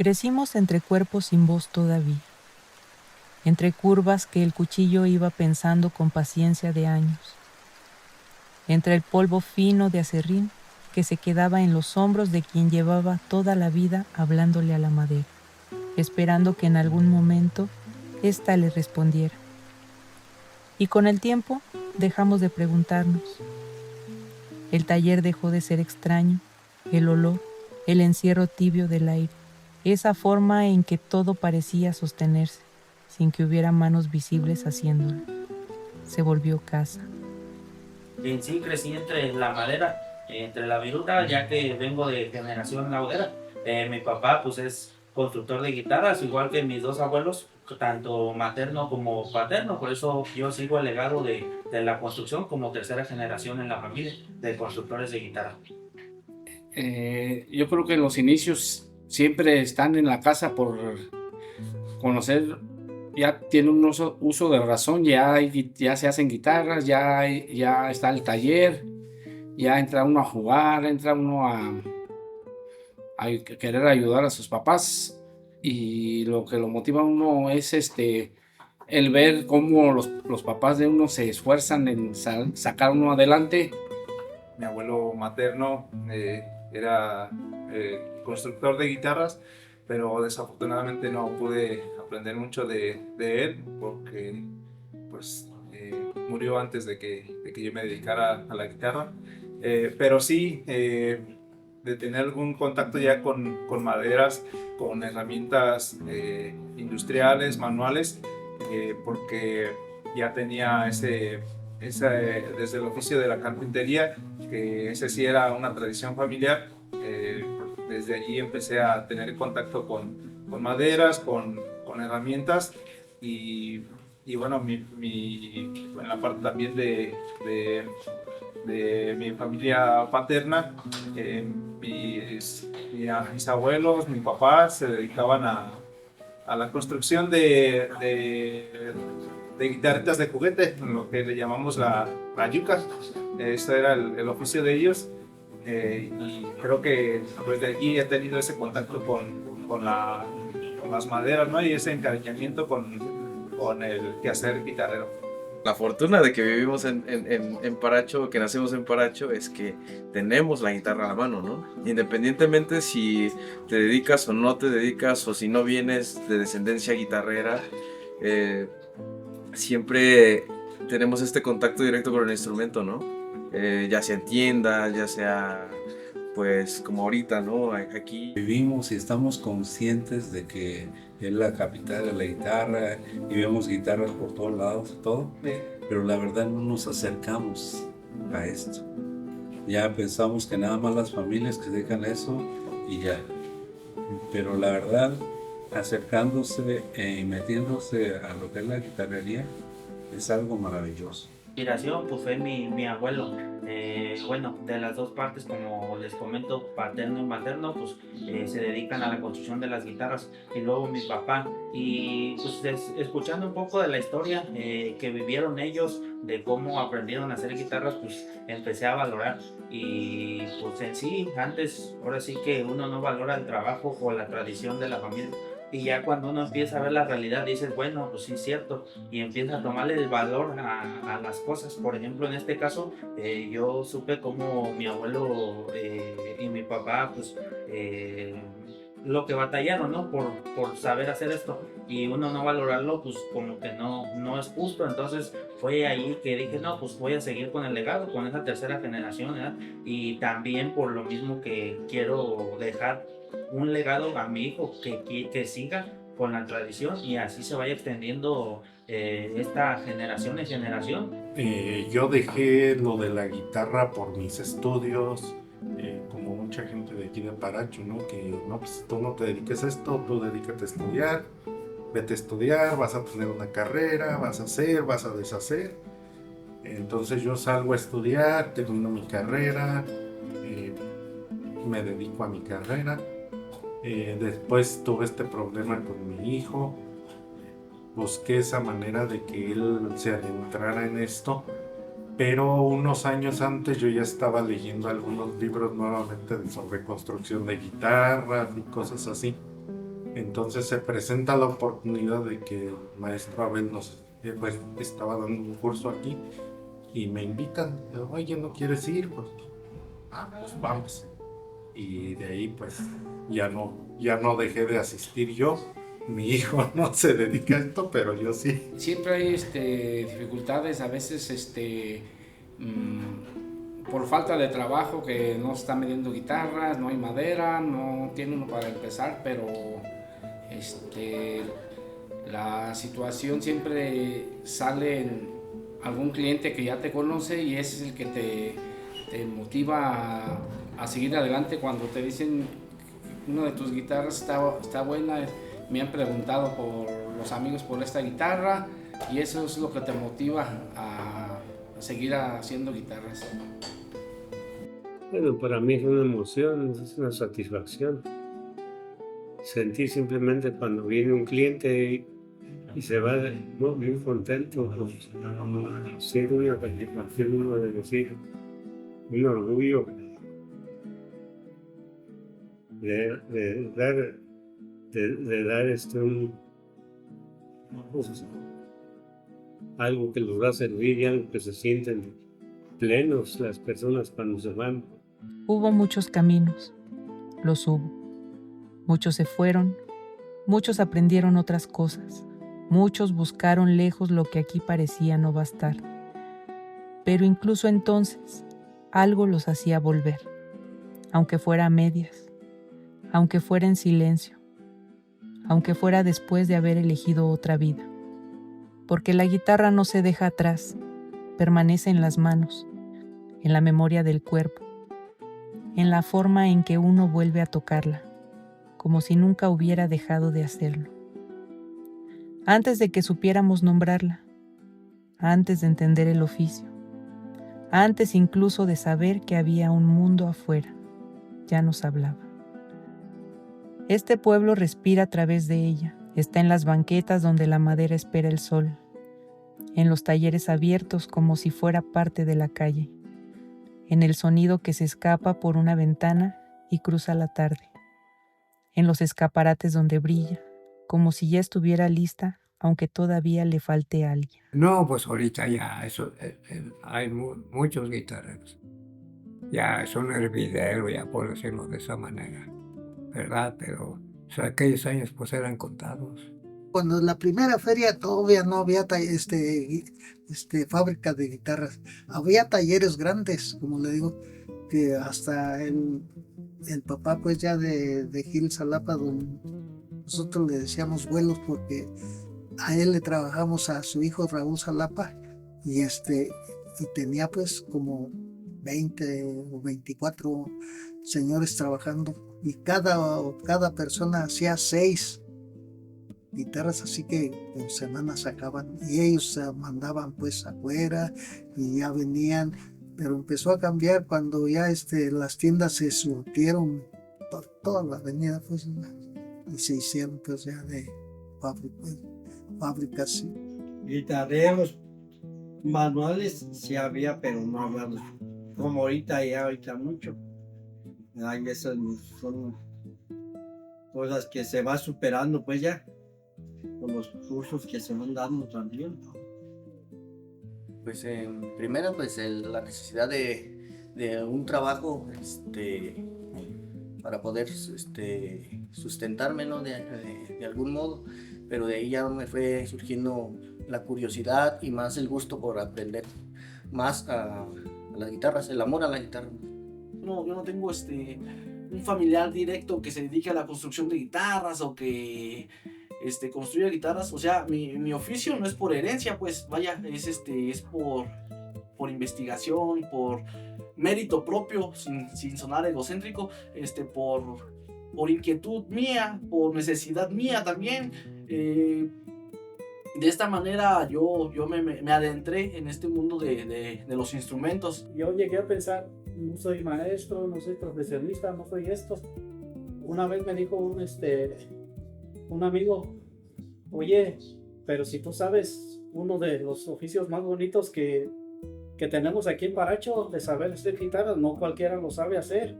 Crecimos entre cuerpos sin voz todavía, entre curvas que el cuchillo iba pensando con paciencia de años, entre el polvo fino de aserrín que se quedaba en los hombros de quien llevaba toda la vida hablándole a la madera, esperando que en algún momento ésta le respondiera. Y con el tiempo dejamos de preguntarnos. El taller dejó de ser extraño, el olor, el encierro tibio del aire, esa forma en que todo parecía sostenerse, sin que hubiera manos visibles haciéndolo. Se volvió casa. En sí crecí entre la madera, entre la viruta, ya que vengo de generación laudera. Mi papá pues es constructor de guitarras, igual que mis dos abuelos, tanto materno como paterno. Por eso yo sigo el legado de la construcción como tercera generación en la familia de constructores de guitarra. Yo creo que los inicios siempre están en la casa por conocer, ya tiene un uso de razón, ya se hacen guitarras, ya está el taller, ya entra uno a jugar, entra uno a querer ayudar a sus papás, y lo que lo motiva a uno es el ver cómo los papás de uno se esfuerzan en sacar uno adelante. Mi abuelo materno era constructor de guitarras, pero desafortunadamente no pude aprender mucho de él porque pues, murió antes de que yo me dedicara a la guitarra. Pero sí, de tener algún contacto ya con maderas, con herramientas industriales, manuales, porque ya tenía desde el oficio de la carpintería, que ese sí era una tradición familiar. Desde allí empecé a tener contacto con maderas, con herramientas y bueno, en la parte también de mi familia paterna, mis abuelos, mi papá se dedicaban a la construcción de guitarritas de juguete, lo que le llamamos la yuca. Ese era el oficio de ellos, y creo que pues, de allí he tenido ese contacto con las maderas, ¿no? Y ese encariñamiento con el quehacer guitarrero. La fortuna de que vivimos en Paracho, que nacimos en Paracho, es que tenemos la guitarra a la mano, ¿no? Independientemente si te dedicas o no te dedicas, o si no vienes de descendencia guitarrera, siempre tenemos este contacto directo con el instrumento, ¿no? Ya sea en tienda, ya sea pues como ahorita, ¿no? Aquí vivimos y estamos conscientes de que es la capital de la guitarra y vemos guitarras por todos lados y todo, pero la verdad no nos acercamos a esto. Ya pensamos que nada más las familias que dejan eso y ya. Pero la verdad, acercándose y metiéndose a lo que es la guitarrería es algo maravilloso. Inspiración pues fue mi abuelo. Bueno, de las dos partes, como les comento, paterno y materno, pues se dedican a la construcción de las guitarras. Y luego mi papá, y pues escuchando un poco de la historia que vivieron ellos, de cómo aprendieron a hacer guitarras, pues empecé a valorar. Y pues en sí, antes, ahora sí que uno no valora el trabajo o la tradición de la familia. Y ya cuando uno empieza a ver la realidad, dices, bueno, pues sí es cierto, y empieza a tomarle el valor a las cosas. Por ejemplo, en este caso, yo supe cómo mi abuelo y mi papá, pues, lo que batallaron, ¿no? Por saber hacer esto, y uno no valorarlo, pues como que no es justo. Entonces fue ahí que dije, no, pues voy a seguir con el legado, con esa tercera generación, ¿verdad? Y también por lo mismo que quiero dejar un legado a mi hijo que siga con la tradición y así se vaya extendiendo esta generación en generación. Yo dejé lo de la guitarra por mis estudios, como mucha gente de aquí de Paracho, ¿no? Que no, pues tú no te dediques a esto, tú dedícate a estudiar, vete a estudiar, vas a tener una carrera, vas a hacer, vas a deshacer. Entonces yo salgo a estudiar, termino mi carrera, me dedico a mi carrera. Después tuve este problema con mi hijo, busqué esa manera de que él se adentrara en esto, pero unos años antes yo ya estaba leyendo algunos libros nuevamente sobre construcción de guitarras y cosas así. Entonces se presenta la oportunidad de que el maestro Abel nos pues, estaba dando un curso aquí y me invitan. Oye, ¿no quieres ir? Pues vamos. Y de ahí pues ya no dejé de asistir yo. Mi hijo no se dedica a esto, pero yo sí. Siempre hay dificultades, a veces por falta de trabajo, que no se están vendiendo guitarras, no hay madera, no tiene uno para empezar, pero la situación siempre sale en algún cliente que ya te conoce y ese es el que te motiva a seguir adelante. Cuando te dicen una de tus guitarras está buena, me han preguntado por los amigos por esta guitarra y eso es lo que te motiva a seguir haciendo guitarras. Bueno, para mí es una emoción, es una satisfacción. Sentir simplemente cuando viene un cliente y se va muy contento, pues, siento una satisfacción, uno de decir, un orgullo de dar algo que les va a servir y algo que se sienten plenos las personas cuando se van. Hubo muchos caminos, los hubo. Muchos se fueron, muchos aprendieron otras cosas, muchos buscaron lejos lo que aquí parecía no bastar. Pero incluso entonces, algo los hacía volver, aunque fuera a medias, aunque fuera en silencio, aunque fuera después de haber elegido otra vida. Porque la guitarra no se deja atrás, permanece en las manos, en la memoria del cuerpo, en la forma en que uno vuelve a tocarla, como si nunca hubiera dejado de hacerlo. Antes de que supiéramos nombrarla, antes de entender el oficio, antes incluso de saber que había un mundo afuera, ya nos hablaba. Este pueblo respira a través de ella, está en las banquetas donde la madera espera el sol, en los talleres abiertos como si fuera parte de la calle, en el sonido que se escapa por una ventana y cruza la tarde, en los escaparates donde brilla, como si ya estuviera lista, aunque todavía le falte a alguien. No, pues ahorita ya hay muchos guitarreros. Ya es un hervidero, ya por decirlo de esa manera, ¿verdad? Pero aquellos años pues eran contados. Cuando en la primera feria todavía no había fábrica de guitarras. Había talleres grandes, como le digo, que hasta el papá pues ya de Gil Salapa, nosotros le decíamos vuelos porque a él le trabajamos a su hijo Raúl Salapa y tenía pues como 20 o 24 señores trabajando y cada persona hacía 6 guitarras, así que en semanas sacaban y ellos se mandaban pues afuera y ya venían, pero empezó a cambiar cuando ya las tiendas se surtieron por toda la avenida pues y se hicieron pues ya de fábricas. ¿Sí? Guitarreros manuales sí había, pero no había como ahorita mucho. Hay esas son cosas que se va superando pues ya con los cursos que se van dando también. Pues en primera pues la necesidad de un trabajo para poder sustentarme, ¿no? de algún modo, pero de ahí ya me fue surgiendo la curiosidad y más el gusto por aprender más a las guitarras, el amor a la guitarra. No, yo no tengo un familiar directo que se dedique a la construcción de guitarras o que construya guitarras. O sea, mi oficio no es por herencia, pues vaya, es por investigación, por mérito propio, sin sonar egocéntrico, por inquietud mía, por necesidad mía también. De esta manera yo me adentré en este mundo de los instrumentos. Yo llegué a pensar, no soy maestro, no soy profesionista, no soy esto. Una vez me dijo un amigo, oye, pero si tú sabes uno de los oficios más bonitos que tenemos aquí en Paracho, de saber hacer guitarras, no cualquiera lo sabe hacer.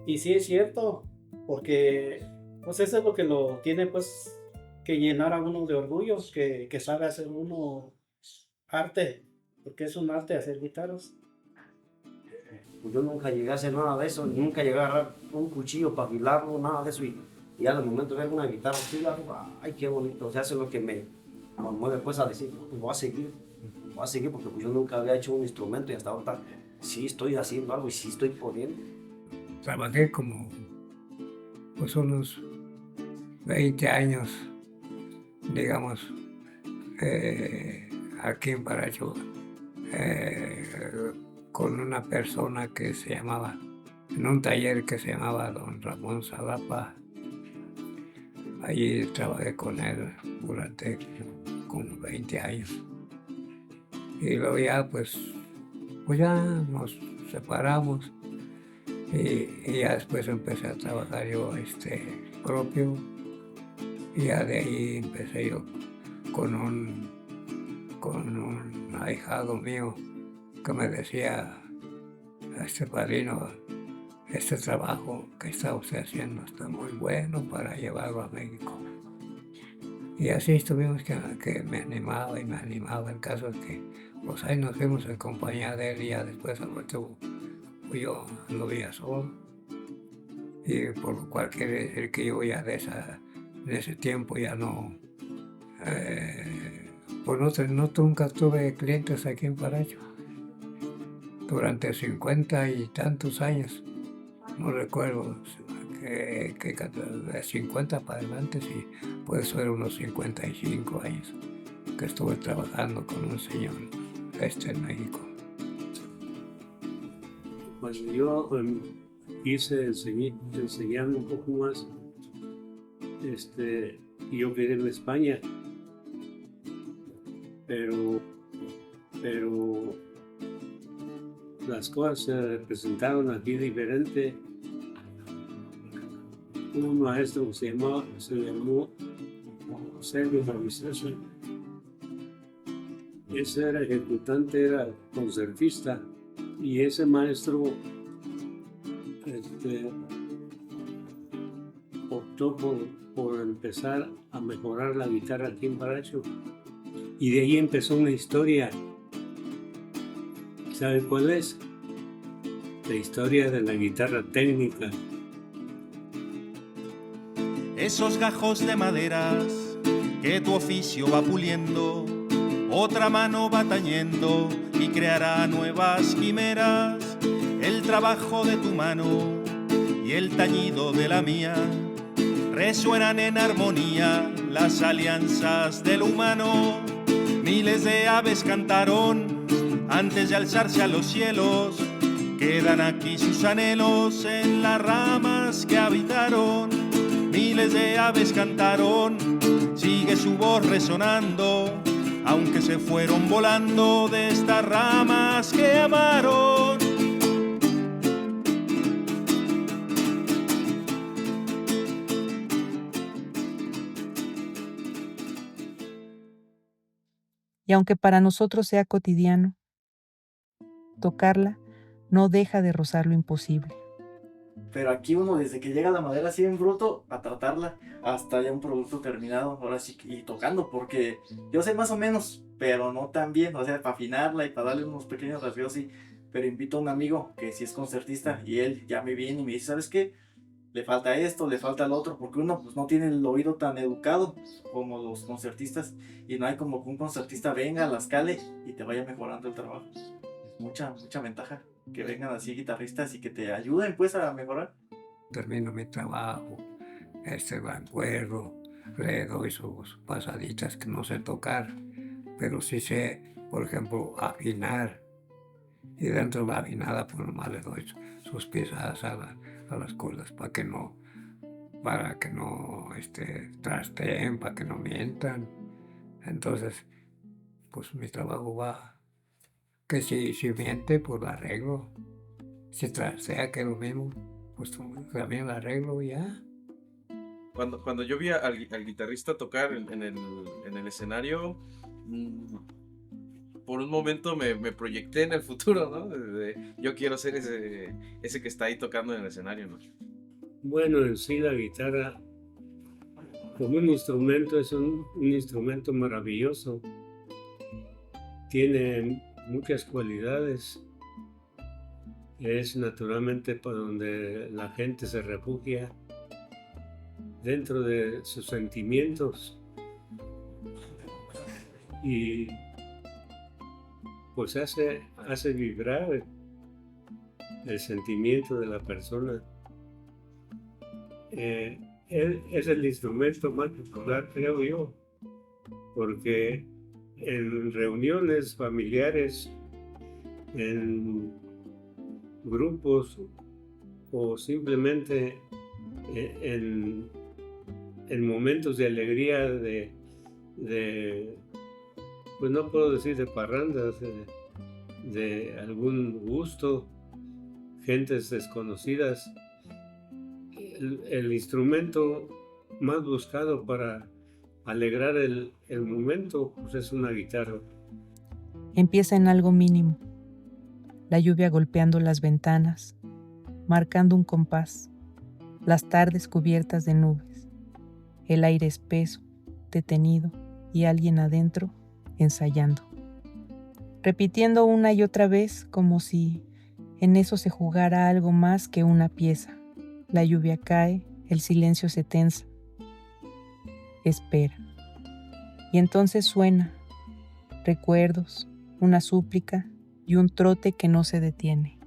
Y sí es cierto, porque Pues eso es lo que lo tiene pues que llenar a uno de orgullo, que sabe hacer uno arte, porque es un arte hacer guitarras. Pues yo nunca llegué a hacer nada de eso, nunca llegué a agarrar un cuchillo para afilarlo, nada de eso. Y al momento de ver una guitarra así, ay, qué bonito. O sea, eso es lo que me mueve pues a decir, no, pues voy a seguir porque pues yo nunca había hecho un instrumento y hasta ahorita sí estoy haciendo algo y sí estoy pudiendo. Trabajé como pues unos 20 años, digamos, aquí en Paracho, con una persona que se llamaba, en un taller que se llamaba Don Ramón Salapa. Allí trabajé con él durante como 20 años. Y luego ya pues ya nos separamos y ya después empecé a trabajar yo propio. Y ya de ahí empecé yo con un ahijado mío que me decía, padrino, este trabajo que está usted haciendo está muy bueno para llevarlo a México. Y así estuvimos que me animaba. El caso es que pues ahí nos fuimos en compañía de él y ya después al rato yo lo veía solo. Y por lo cual quiere decir que yo ya de ese tiempo ya no, pues nunca tuve clientes aquí en Paracho. Durante 50 y tantos años, no recuerdo, que de 50 para adelante, sí, puede ser unos 55 años que estuve trabajando con un señor en México. Cuando yo quise enseñar un poco más, yo quedé en España, pero las cosas se presentaron aquí diferente. Un maestro que se llamó Sergio Ravizoso. Ese era ejecutante, era concertista, y ese maestro optó por empezar a mejorar la guitarra aquí en Paracho, y de ahí empezó una historia. ¿Sabe cuál es? La historia de la guitarra técnica. Esos gajos de maderas que tu oficio va puliendo, otra mano va tañendo y creará nuevas quimeras. El trabajo de tu mano y el tañido de la mía resuenan en armonía, las alianzas del humano. Miles de aves cantaron antes de alzarse a los cielos, quedan aquí sus anhelos en las ramas que habitaron. Miles de aves cantaron, sigue su voz resonando, aunque se fueron volando de estas ramas que amaron. Y aunque para nosotros sea cotidiano, tocarla no deja de rozar lo imposible. Pero aquí uno desde que llega la madera así en bruto a tratarla hasta ya un producto terminado, ahora sí, y tocando, porque yo sé más o menos, pero no tan bien, o sea, para afinarla y para darle unos pequeños rasgueos, sí, pero invito a un amigo que sí es concertista y él ya me viene y me dice, ¿sabes qué? Le falta esto, le falta lo otro, porque uno pues no tiene el oído tan educado como los concertistas y no hay como que un concertista venga, la escale y te vaya mejorando el trabajo. Mucha ventaja que vengan así guitarristas y que te ayuden pues a mejorar. Termino mi trabajo, me acuerdo, le doy sus pasaditas que no sé tocar, pero sí sé, por ejemplo, afinar. Y dentro de la afinada pues nomás le doy sus pisadas a las cuerdas para que no trasteen, para que no mientan. Entonces, pues mi trabajo va, que si miente, pues lo arreglo. Si trastea, que es lo mismo, pues también lo arreglo y ya. Cuando yo vi al guitarrista tocar en el escenario, por un momento me proyecté en el futuro, ¿no? Yo quiero ser ese que está ahí tocando en el escenario, ¿no? Bueno, en sí la guitarra como un instrumento, es un instrumento maravilloso. Tiene muchas cualidades. Es naturalmente por donde la gente se refugia dentro de sus sentimientos y pues hace vibrar el sentimiento de la persona. Es el instrumento más popular, creo yo, porque en reuniones familiares, en grupos o simplemente en momentos de alegría, pues no puedo decir de parrandas, de algún gusto, gentes desconocidas, el instrumento más buscado para alegrar el momento pues es una guitarra. Empieza en algo mínimo, la lluvia golpeando las ventanas, marcando un compás, las tardes cubiertas de nubes, el aire espeso, detenido y alguien adentro ensayando, repitiendo una y otra vez como si en eso se jugara algo más que una pieza. La lluvia cae, el silencio se tensa, espera. Y entonces suena, recuerdos, una súplica y un trote que no se detiene.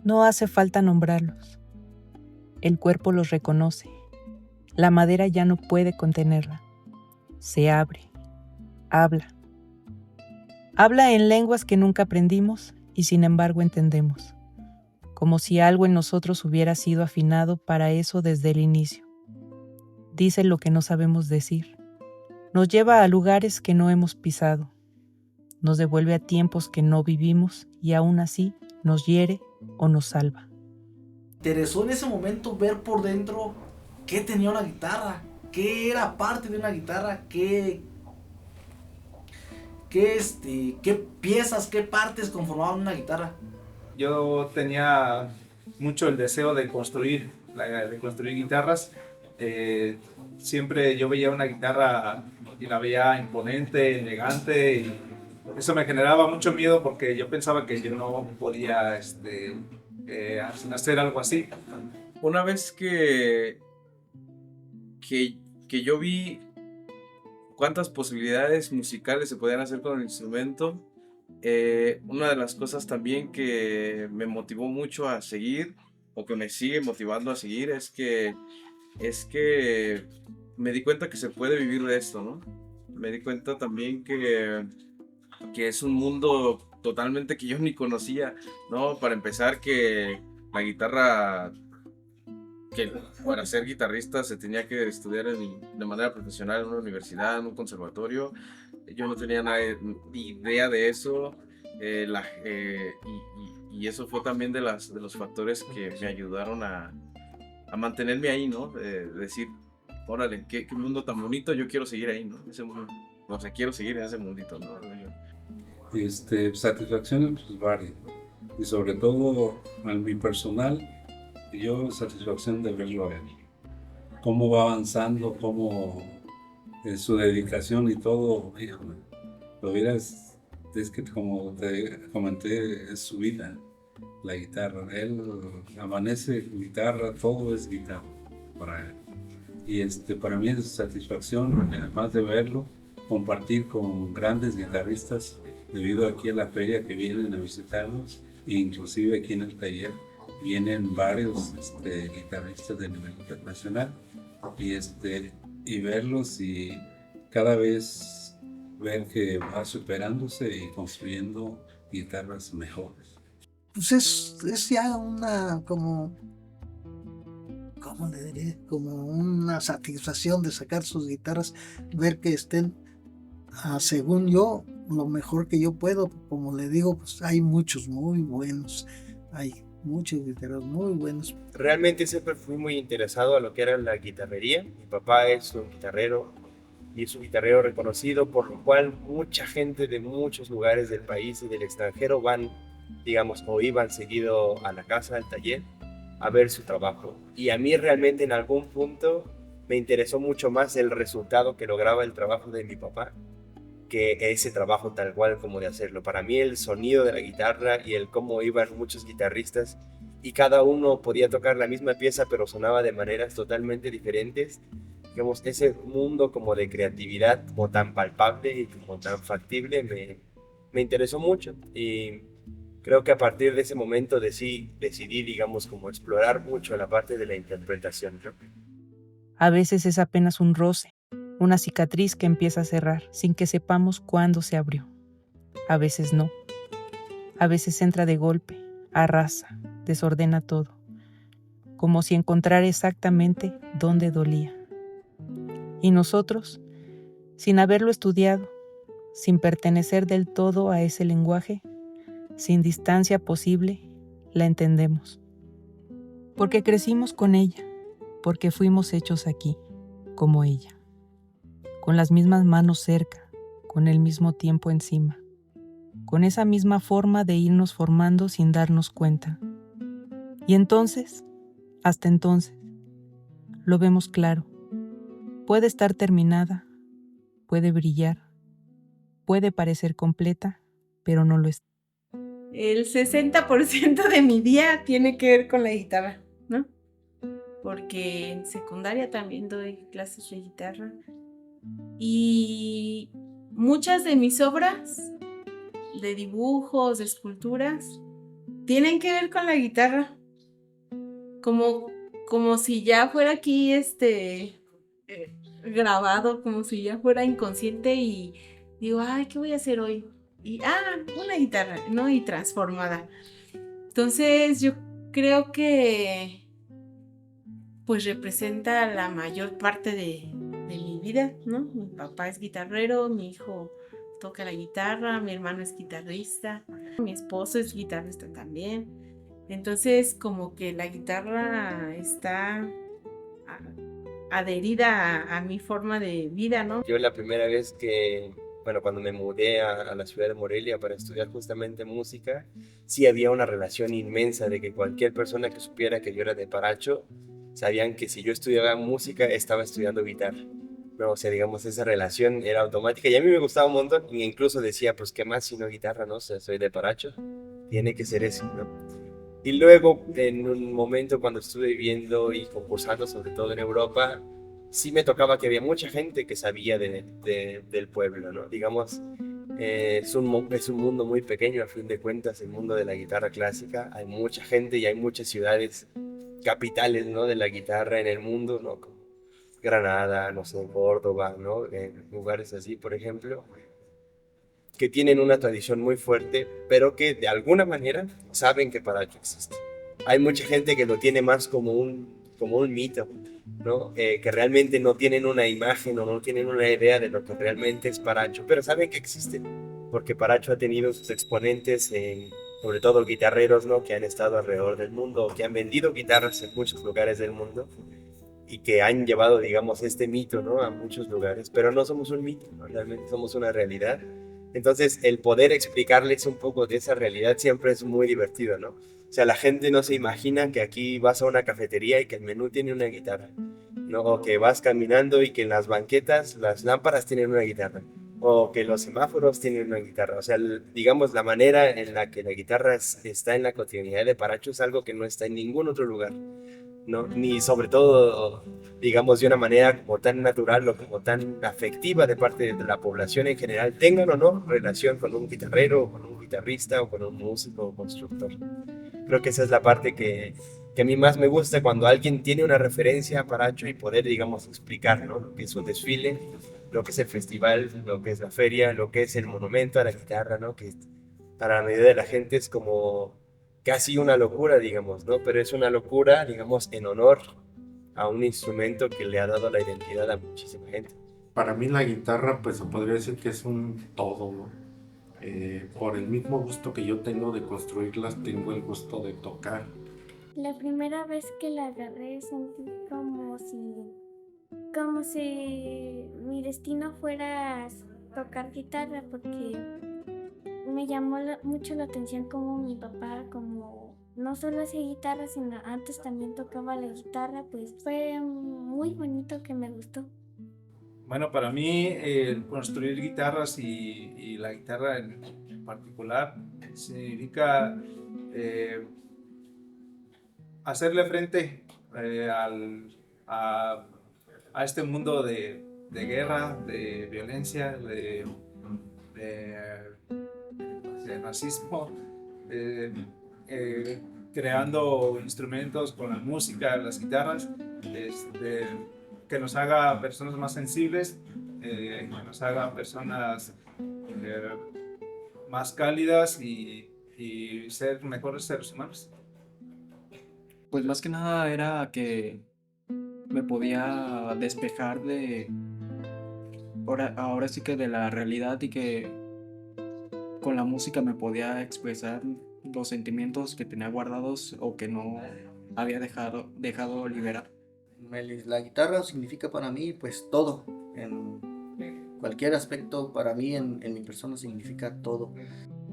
No hace falta nombrarlos. El cuerpo los reconoce. La madera ya no puede contenerla. Se abre, habla. Habla en lenguas que nunca aprendimos y sin embargo entendemos, como si algo en nosotros hubiera sido afinado para eso desde el inicio. Dice lo que no sabemos decir. Nos lleva a lugares que no hemos pisado. Nos devuelve a tiempos que no vivimos y aún así nos hiere o nos salva. ¿Te interesó en ese momento ver por dentro qué tenía una guitarra? ¿Qué era parte de una guitarra? ¿Qué piezas, qué partes conformaban una guitarra? Yo tenía mucho el deseo de construir guitarras. Siempre yo veía una guitarra y la veía imponente, elegante, y eso me generaba mucho miedo porque yo pensaba que yo no podía hacer algo así. Una vez que yo vi cuántas posibilidades musicales se podían hacer con el instrumento, una de las cosas también que me motivó mucho a seguir, o que me sigue motivando a seguir, es que me di cuenta que se puede vivir de esto, ¿no? Me di cuenta también que es un mundo totalmente que yo ni conocía, ¿no? Para empezar, que la guitarra, que para ser guitarrista se tenía que estudiar de manera profesional en una universidad, en un conservatorio. Yo no tenía ni idea de eso, y eso fue también de los factores que me ayudaron a mantenerme ahí, ¿no? Decir, órale, qué mundo tan bonito, yo quiero seguir ahí, ¿no? Ese mundo, o sea, quiero seguir en ese mundito, ¿no? Satisfacciones pues varias, y sobre todo en mi personal, yo satisfacción de verlo a él, cómo va avanzando, cómo su dedicación y todo, híjole, lo vieras, es que como te comenté, es su vida, la guitarra, él amanece guitarra, todo es guitarra para él, y para mí es satisfacción, además de verlo, compartir con grandes guitarristas, debido aquí a la feria que vienen a visitarnos, e inclusive aquí en el taller vienen varios guitarristas de nivel internacional, y verlos y cada vez ver que va superándose y construyendo guitarras mejores. Pues es ya una, ¿cómo le diré? Como una satisfacción de sacar sus guitarras, ver que estén, según yo, lo mejor que yo puedo. Como le digo, pues hay muchos muy buenos, hay muchos guitarras muy buenos. Realmente siempre fui muy interesado a lo que era la guitarrería. Mi papá es un guitarrero y es un guitarrero reconocido, por lo cual mucha gente de muchos lugares del país y del extranjero van, digamos, o iban seguido a la casa, al taller, a ver su trabajo. Y a mí realmente en algún punto me interesó mucho más el resultado que lograba el trabajo de mi papá que ese trabajo tal cual como de hacerlo. Para mí el sonido de la guitarra y el cómo iban muchos guitarristas y cada uno podía tocar la misma pieza pero sonaba de maneras totalmente diferentes. Digamos, ese mundo como de creatividad como tan palpable y como tan factible me interesó mucho y creo que a partir de ese momento decidí, digamos, como explorar mucho la parte de la interpretación, ¿no? A veces es apenas un roce, una cicatriz que empieza a cerrar sin que sepamos cuándo se abrió. A veces no. A veces entra de golpe, arrasa, desordena todo, como si encontrara exactamente dónde dolía. Y nosotros, sin haberlo estudiado, sin pertenecer del todo a ese lenguaje, sin distancia posible, la entendemos. Porque crecimos con ella, porque fuimos hechos aquí, como ella, con las mismas manos cerca, con el mismo tiempo encima, con esa misma forma de irnos formando sin darnos cuenta. Y entonces, hasta entonces, lo vemos claro. Puede estar terminada, puede brillar, puede parecer completa, pero no lo es. El 60% de mi día tiene que ver con la guitarra, ¿no? Porque en secundaria también doy clases de guitarra y muchas de mis obras de dibujos, de esculturas, tienen que ver con la guitarra. Como si ya fuera aquí grabado, como si ya fuera inconsciente y digo, ay, ¿qué voy a hacer hoy? Y, una guitarra, ¿no? Y transformada. Entonces yo creo que pues representa la mayor parte de mi vida, ¿no? Mi papá es guitarrero, mi hijo toca la guitarra, mi hermano es guitarrista, mi esposo es guitarrista también. Entonces como que la guitarra está adherida a mi forma de vida, ¿no? Yo la primera vez cuando me mudé a la ciudad de Morelia para estudiar justamente música, sí había una relación inmensa de que cualquier persona que supiera que yo era de Paracho, sabían que si yo estudiaba música, estaba estudiando guitarra. No, o sea, digamos, esa relación era automática y a mí me gustaba un montón. E incluso decía, pues, ¿qué más si no guitarra, no? O sea, soy de Paracho, tiene que ser eso, ¿no? Y luego, en un momento cuando estuve viviendo y concursando, sobre todo en Europa, sí me tocaba que había mucha gente que sabía del pueblo, ¿no? Digamos, es un mundo muy pequeño, a fin de cuentas, el mundo de la guitarra clásica. Hay mucha gente y hay muchas ciudades capitales, ¿no? De la guitarra en el mundo, ¿no? Como Granada, no sé, Córdoba, ¿no? En lugares así, por ejemplo, que tienen una tradición muy fuerte, pero que de alguna manera saben que Paracho existe. Hay mucha gente que lo tiene más como un mito, ¿no? Que realmente no tienen una imagen o no tienen una idea de lo que realmente es Paracho, pero saben que existe, porque Paracho ha tenido sus exponentes, sobre todo guitarreros, ¿no? Que han estado alrededor del mundo, que han vendido guitarras en muchos lugares del mundo y que han llevado, digamos, este mito, ¿no? A muchos lugares, pero no somos un mito, ¿no? Realmente somos una realidad. Entonces, el poder explicarles un poco de esa realidad siempre es muy divertido, ¿no? O sea, la gente no se imagina que aquí vas a una cafetería y que el menú tiene una guitarra, ¿no? O que vas caminando y que en las banquetas las lámparas tienen una guitarra, o que los semáforos tienen una guitarra. O sea, digamos, la manera en la que la guitarra está en la cotidianidad de Paracho es algo que no está en ningún otro lugar, ¿no? Ni sobre todo, digamos, de una manera como tan natural o como tan afectiva de parte de la población en general, tengan o no relación con un guitarrero, con un guitarrista o con un músico o constructor. Creo que esa es la parte que a mí más me gusta cuando alguien tiene una referencia a Paracho y poder, digamos, explicar, ¿no? Lo que es un desfile, lo que es el festival, lo que es la feria, lo que es el monumento a la guitarra, ¿no? Que para la mayoría de la gente es como casi una locura, digamos, ¿no? Pero es una locura, digamos, en honor a un instrumento que le ha dado la identidad a muchísima gente. Para mí la guitarra, pues se podría decir que es un todo, ¿no? Por el mismo gusto que yo tengo de construirlas, tengo el gusto de tocar. La primera vez que la agarré sentí como si mi destino fuera tocar guitarra, porque me llamó mucho la atención como mi papá, como no solo hacía guitarra, sino antes también tocaba la guitarra. Pues fue muy muy bonito que me gustó. Bueno, para mí el construir guitarras y la guitarra en particular significa hacerle frente a este mundo de guerra, de violencia, de racismo, creando instrumentos con la música, las guitarras, que nos haga personas más sensibles, que nos haga personas más cálidas y ser mejores seres humanos. Pues más que nada era que me podía despejar ahora sí que de la realidad, y que con la música me podía expresar los sentimientos que tenía guardados o que no había dejado liberar. La guitarra significa para mí pues todo, en cualquier aspecto para mí en mi persona significa todo.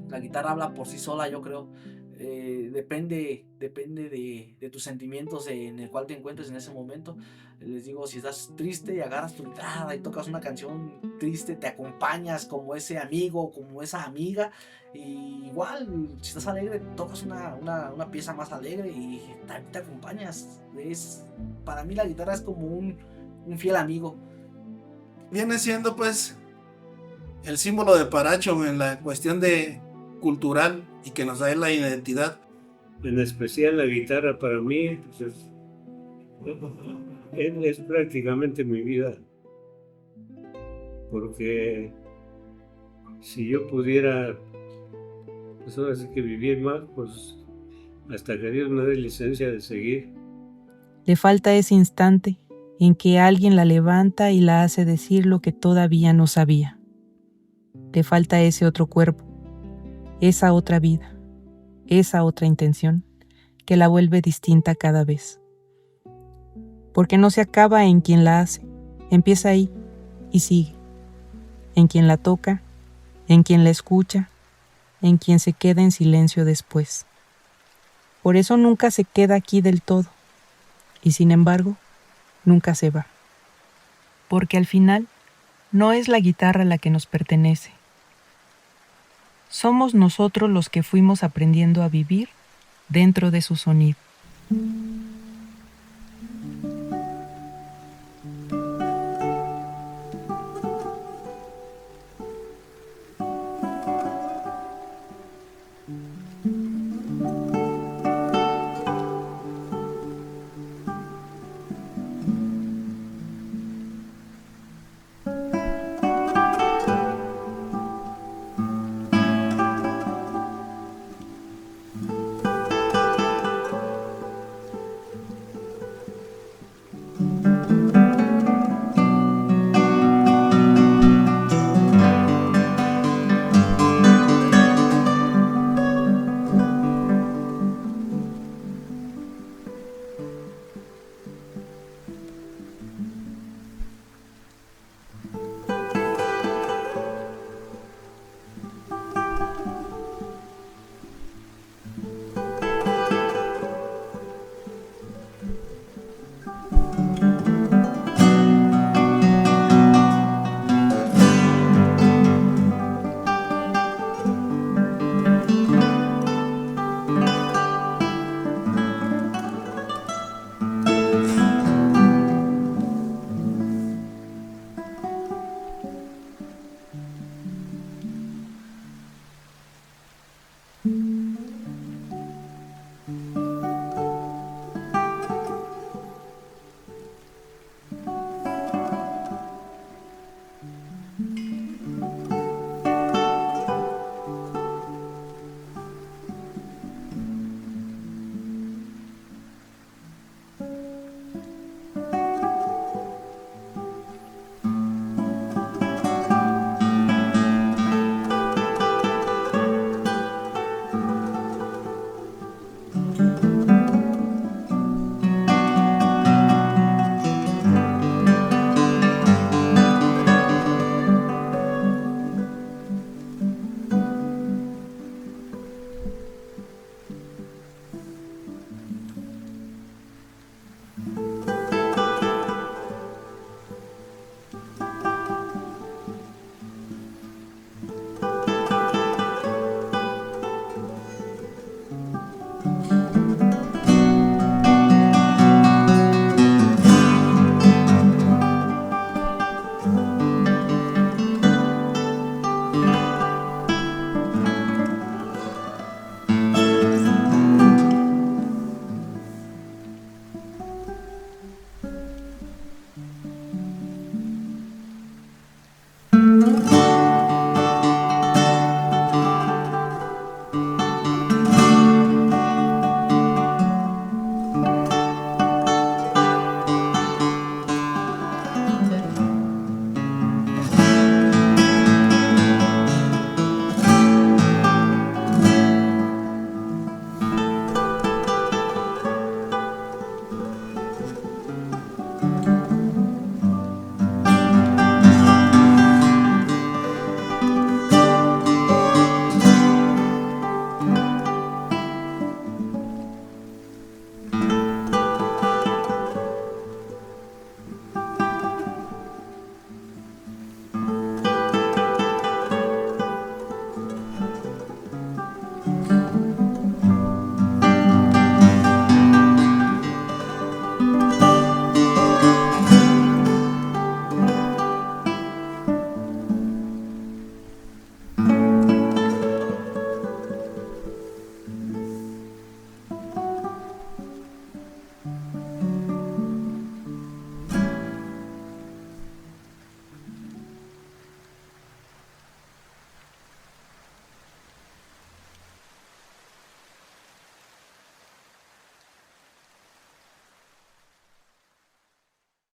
La guitarra habla por sí sola, yo creo. Depende de tus sentimientos en el cual te encuentres en ese momento. Les digo, si estás triste y agarras tu guitarra y tocas una canción triste, te acompañas como ese amigo, como esa amiga. Y igual, si estás alegre, tocas una pieza más alegre y también te acompañas. Para mí la guitarra es como un fiel amigo. Viene siendo pues el símbolo de Paracho en la cuestión de cultural y que nos da la identidad. En especial la guitarra para mí pues es prácticamente mi vida, porque si yo pudiera pues ahora sí que vivir más, pues hasta que Dios me dé licencia de seguir. Le falta ese instante en que alguien la levanta y la hace decir lo que todavía no sabía. Le falta ese otro cuerpo, esa otra vida, esa otra intención que la vuelve distinta cada vez. Porque no se acaba en quien la hace, empieza ahí y sigue. En quien la toca, en quien la escucha, en quien se queda en silencio después. Por eso nunca se queda aquí del todo, y sin embargo, nunca se va. Porque al final, no es la guitarra la que nos pertenece. Somos nosotros los que fuimos aprendiendo a vivir dentro de su sonido.